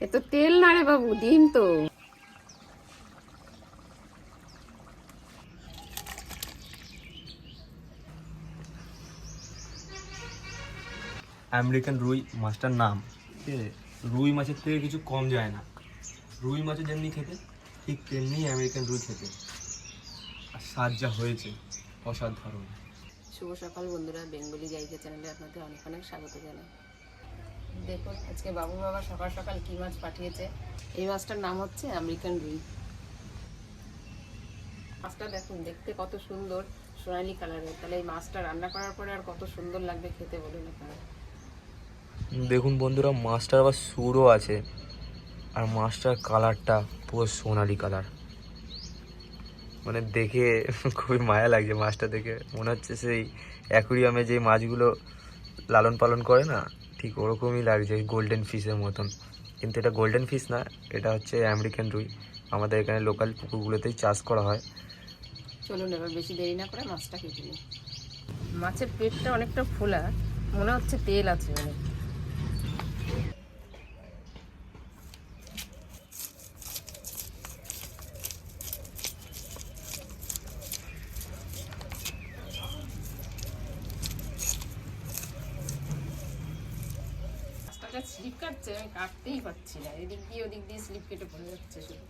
এ তো তেল না রে বাবু, ডিম তো। আমেরিকান রুই মাছটার নাম, ঠিক আছে? রুই মাছের থেকে কিছু কম যায় না। রুই মাছের যেমনি খেতে, ঠিক তেমনি আমেরিকান রুই খেতে। আর স্বাদ যা হয়েছে অসাধারণ। শুভ সকাল বন্ধুরা, বেঙ্গলি জায়গা চ্যানেলে আপনাদের অনেক অনেক স্বাগত জানাই। দেখুন আজকে বাবু বাবা সকাল সকাল কি মাছ পাঠিয়েছে। এই মাছটার নাম হচ্ছে আমেরিকান রুই। মাছটা দেখুন, দেখতে কত সুন্দর সোনালি কালারের। তাহলে এই মাছটা রান্না করার পরে আর কত সুন্দর লাগবে খেতে, বলুন আপনারা। দেখুন বন্ধুরা, মাছটার আবার সুরও আছে, আর মাছটার কালারটা পুরো সোনালি কালার। মানে দেখে খুবই মায়া লাগছে মাছটা দেখে। মনে হচ্ছে সেই অ্যাকুরিয়ামে যে মাছগুলো লালন পালন করে না, ঠিক ওরকমই লাগছে, গোল্ডেন ফিশের মতন। কিন্তু এটা গোল্ডেন ফিশ না, এটা হচ্ছে আমেরিকান রুই। আমাদের এখানে লোকাল পুকুরগুলোতেই চাষ করা হয়। চলুন এবার বেশি দেরি না করে মাছটা কেটে নিই। মাছের পেটটা অনেকটা ফোলা, মনে হচ্ছে তেল আছে অনেক। মাছটা স্লিপ কাটছে, আমি কাটতেই পারছি না, এদিক দিয়ে ওদিক দিয়ে স্লিপ কেটে পড়ে যাচ্ছে শুধু।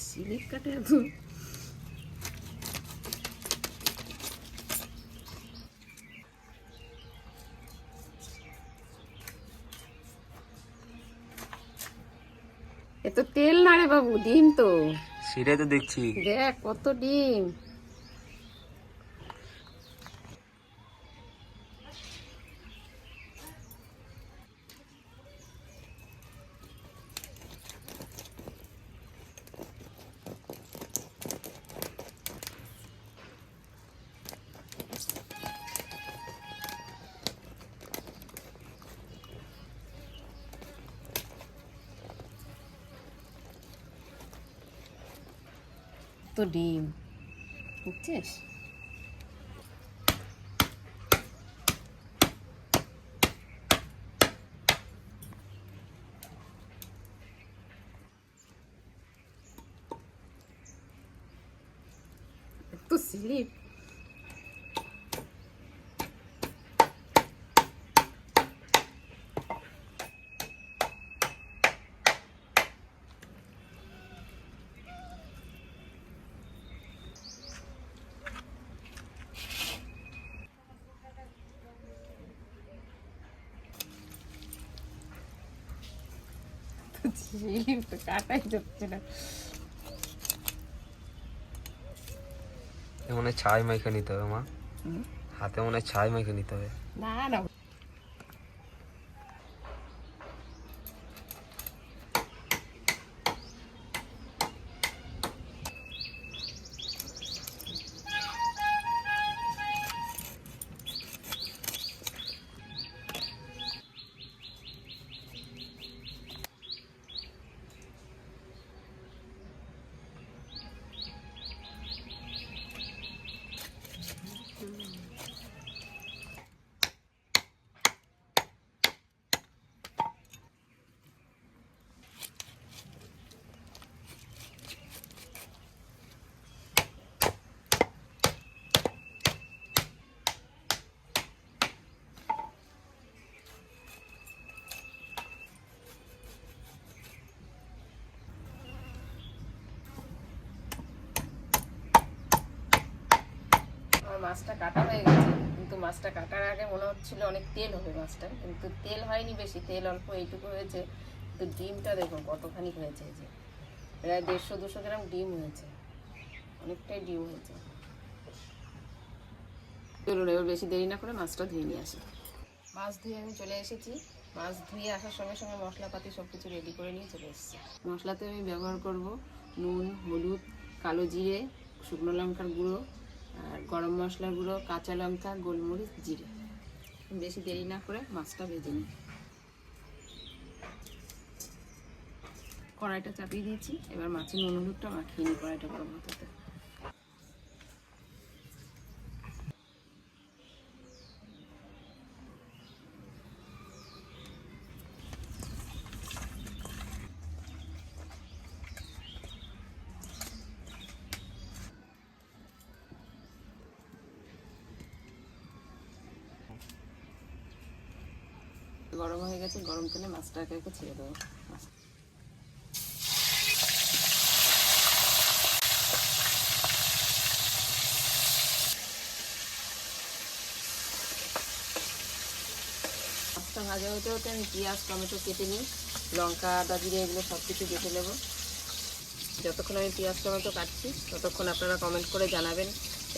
স্লিপ কাটে একদম। এ তো তেল না রে বাবু, ডিম তো। সেটাই তো দেখছি। দেখ কত ডিম। তো ডিম বুঝছিস। তো স্লিপ। স্লিপ তো কাটাই যাচ্ছে না। মনে হয় ছাই মাইখে নিতে হবে মা, হাতে মনে হয় ছাই মাইখে নিতে হবে। না না, আমার মাছটা কাটা হয়ে গেছে, কিন্তু মাছটা কাটার আগে মনে হচ্ছিল অনেক তেল হবে মাছটা, কিন্তু তেল হয়নি বেশি, তেল অল্প এইটুকু হয়েছে। কিন্তু ডিমটা দেখুন কতখানি হয়েছে, এই যে প্রায় 150-200 গ্রাম ডিম হয়েছে, অনেকটাই ডিম হয়েছে। চলুন এবার বেশি দেরি না করে মাছটা ধুয়ে নিয়ে আসি। মাছ ধুয়ে আমি চলে এসেছি। মাছ ধুয়ে আসার সঙ্গে সঙ্গে মশলাপাতি সব কিছু রেডি করে নিয়ে চলে এসেছি। মশলাতে আমি ব্যবহার করব নুন, হলুদ, কালো জিরে, শুকনো লঙ্কার গুঁড়ো, আর গরম মশলার গুঁড়ো, কাঁচা লঙ্কা, গোলমরিচ, জিরে। বেশি দেরি না করে মাছটা ভেজে নিই। কড়াইটা চাপিয়ে দিয়েছি, এবার মাছের নুন হলুদটা মাখিয়ে নিই কড়াইটা গরম হতে। গরম হয়ে গেছে, গরম তেলে মাছটাকে একটু ছেড়ে দেবো। মাছটা ভাজা হতে হতে আমি পেঁয়াজ টমেটো কেটে নিই, লঙ্কা আদা জিরে এগুলো সব কিছু কেটে নেবো। যতক্ষণ আমি পেঁয়াজ টমেটো কাটছি ততক্ষণ আপনারা কমেন্ট করে জানাবেন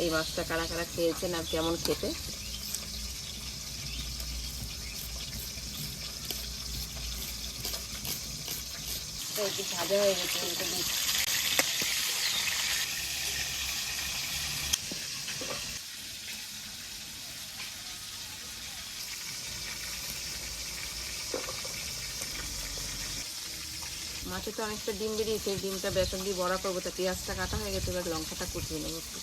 এই মাছটা কারা কারা খেয়েছেন আর কেমন খেতে। একটু ভাজা হয়ে গেছে, একটু দিচ্ছি। মাছে তো অনেকটা ডিম বেরিয়েছে, ডিমটা বেসন দিয়ে বড়া করবো, তা পেঁয়াজটা কাটা হয়ে গেছে, এবার লঙ্কাটা কুচিয়ে নেবো একটু।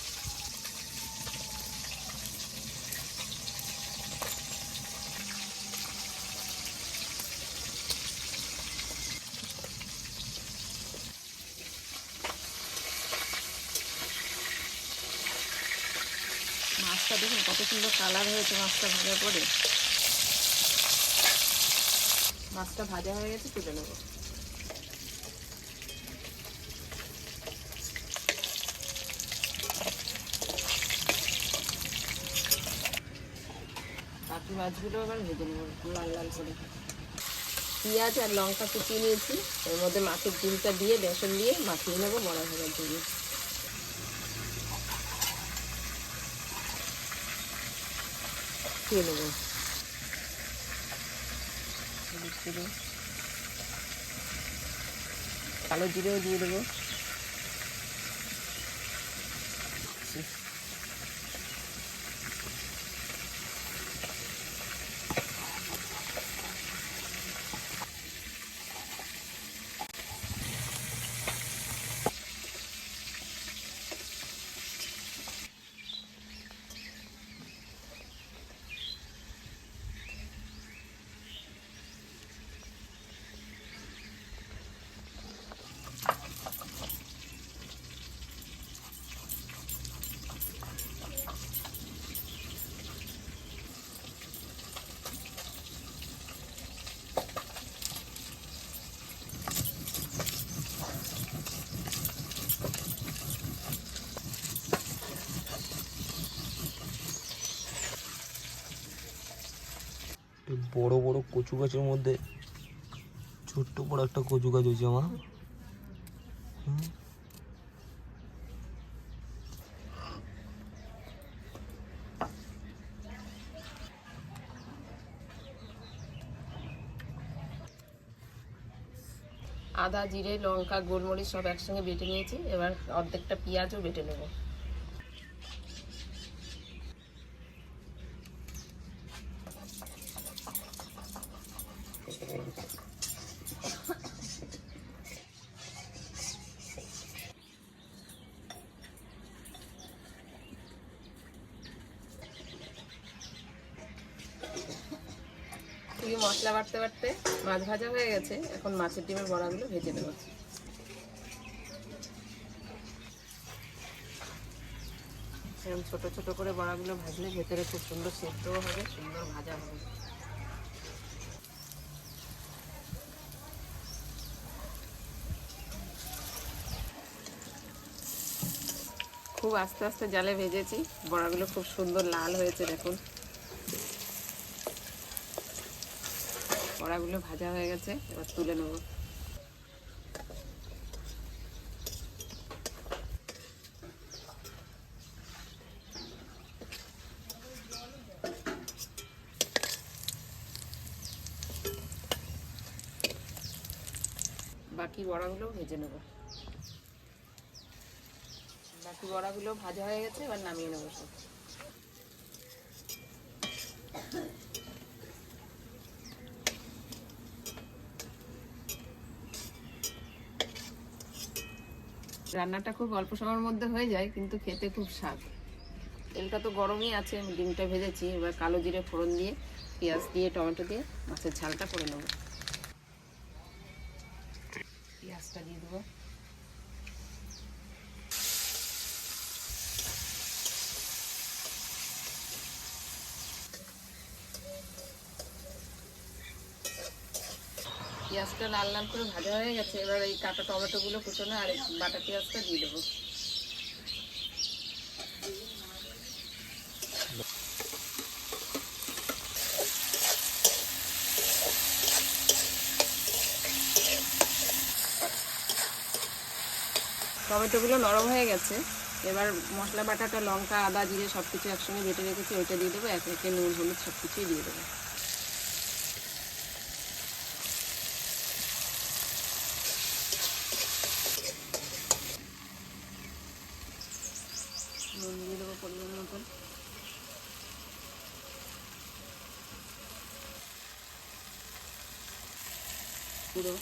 মাছটা দেখুন কত সুন্দর কালার হয়েছে মাছটা ভাজার পরে। মাছটা ভাজা হয়ে গেছে, তুলে নেবো। বাকি মাছগুলো এবার ভেজে নেবো লাল লাল করে। পেঁয়াজ আর লঙ্কা কুচিয়ে নিয়েছি, এর মধ্যে মাছের ডিমটা দিয়ে বেসন দিয়ে মাখিয়ে নেবো বড়া ভাজার জন্য। খেয়ে নেবো। কালো জিরেও দিয়ে দেবো। বড় বড় কচু গাছের মধ্যে ছোট্ট বড় একটা কচু গাছ হয়েছে আমার। আদা জিরে লঙ্কা গোলমরিচ সব একসঙ্গে বেটে নিয়েছি, এবার অর্ধেকটা পেঁয়াজও বেটে নেবো। মশলা বাটতে বাটতে মাছ ভাজা হয়ে গেছে, এখন মাছের ডিমের বড়াগুলো ভেজে নেব। ছোট ছোট করে বড়াগুলো ভাজলে ভেতরে খুব সুন্দর সেদ্ধও হবে, সুন্দর ভাজা হবে। খুব আস্তে আস্তে জালে ভেজেছি, বড়াগুলো খুব সুন্দর লাল হয়েছে দেখুন। বড়াগুলো ভাজা হয়ে গেছে, এবার তুলে নেব। বাকি বড়াগুলো ভেজে নেব। বাকি বড়াগুলো ভাজা হয়ে গেছে, এবার নামিয়ে নেব সব। রান্নাটা খুব অল্প সময়ের মধ্যে হয়ে যায়, কিন্তু খেতে খুব স্বাদ। তেলটা তো গরমই আছে, আমি ডিমটা ভেজেছি। এবার কালো জিরে ফোড়ন দিয়ে, পেঁয়াজ দিয়ে, টমেটো দিয়ে মাছের ঝালটা করে নেব। পেঁয়াজটা দিয়ে দেবো। পেঁয়াজটা লাল লাল করে ভাজা হয়ে গেছে, এবার এই কাটা টমেটোগুলো কুচোনো আর বাটা পেঁয়াজটা দিয়ে দেবো। টমেটোগুলো নরম হয়ে গেছে, এবার মশলা বাটাটা, লঙ্কা, আদা, জিরে সব কিছু একসঙ্গে বেটে রেখেছি, ওইটা দিয়ে দেবো। একে একে নুন, হলুদ সব কিছুই দিয়ে দেবো। নুন দিয়ে দেবো পরিমাণ মতন। পুরো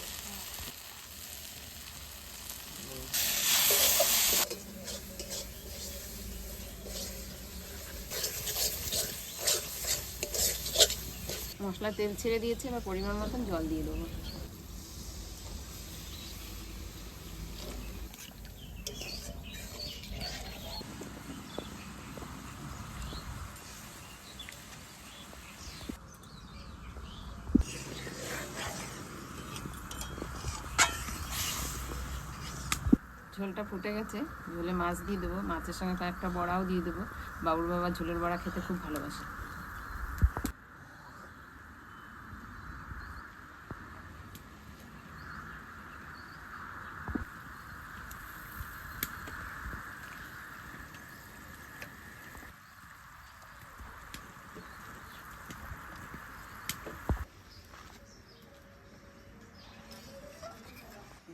মশলা তেল ছেড়ে দিয়েছে, এবার পরিমাণ মতন জল দিয়ে দেবো। ঝোলটা ফুটে গেছে, ঝোলে মাছ দিয়ে দেবো। মাছের সঙ্গে কয়েকটা বড়াও দিয়ে দেবো। বাবুর বাবা ঝোলের বড়া খেতে খুব ভালোবাসে।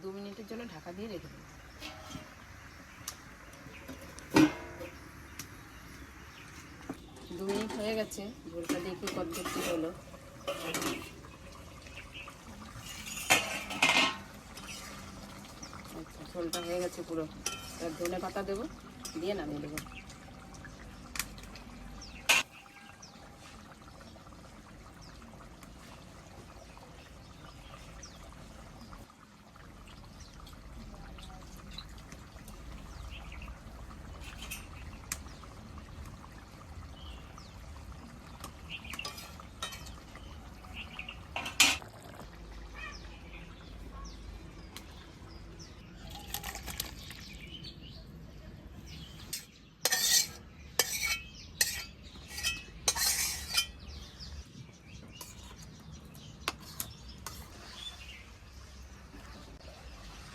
দু মিনিটের জন্য ঢাকা দিয়ে রেখে দেবো। 2 মিনিট হয়ে গেছে, ঝোলটা দেখি কতদূর কি হলো। আচ্ছা, ঝোলটা হয়ে গেছে পুরো। এবার ধনে পাতা দেবো, দিয়ে নামিয়ে দেবো।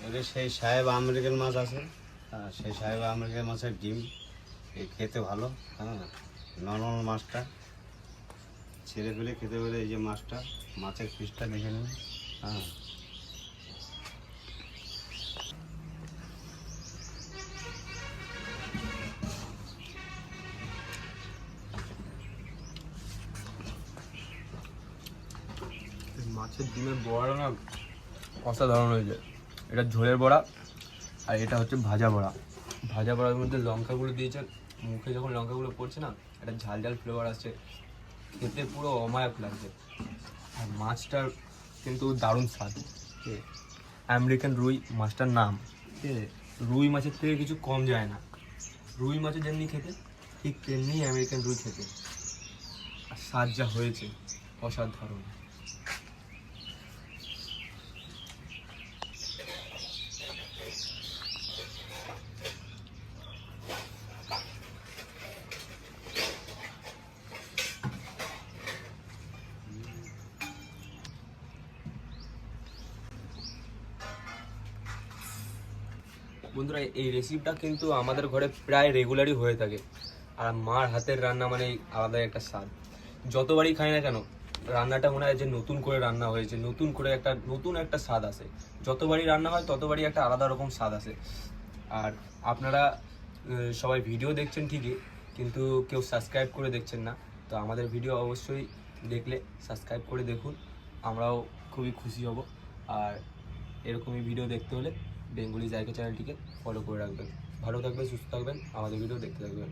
এটা সেই সাহেব আমেরিকান মাছ আছে, হ্যাঁ, সেই সাহেব আমেরিকান মাছের ডিম। এই খেতে ভালো, হ্যাঁ। নর্মাল মাছটা ছেড়ে ফেলে খেতে পেলে, এই যে মাছটা, মাছের পিসটা দেখে নিন, হ্যাঁ। মাছের ডিমের বড়াটা না অসাধারণ হয়েছে। এটা ঝোলের বড়া, আর এটা হচ্ছে ভাজা বড়া। ভাজা বড়ার মধ্যে লঙ্কাগুলো দিয়েছে, মুখে যখন লঙ্কাগুলো পড়ছে না, একটা ঝাল ঝাল ফ্লেভার আসছে, খেতে পুরো অমায়ক লাগছে। আর মাছটার কিন্তু দারুণ স্বাদ। আমেরিকান রুই মাছটার নাম, ঠিক আছে? রুই মাছের থেকে কিছু কম যায় না। রুই মাছের যেমনি খেতে, ঠিক তেমনি আমেরিকান রুই খেতে। আর স্বাদ যা হয়েছে অসাধারণ। বন্ধুরা এই রেসিপিটা কিন্তু আমাদের ঘরে প্রায় রেগুলারই হয়ে থাকে, আর মার হাতের রান্না মানে আলাদা একটা স্বাদ। যতবারই খাই না কেন রান্নাটা মনে হয় যে নতুন করে রান্না হয়েছে, নতুন একটা স্বাদ আসে। যতবারই রান্না হয় ততবারই একটা আলাদা রকম স্বাদ আসে। আর আপনারা সবাই ভিডিও দেখছেন ঠিকই, কিন্তু কেউ সাবস্ক্রাইব করে দেখছেন না। তো আমাদের ভিডিও অবশ্যই দেখলে সাবস্ক্রাইব করে দেখুন, আমরাও খুবই খুশি হব। আর এরকমই ভিডিও দেখতে হলে বেঙ্গলি জায়গা চ্যানেলটিকে ফলো করে রাখবেন। ভালো থাকবেন, সুস্থ থাকবেন, আমাদের ভিডিও দেখতে থাকবেন।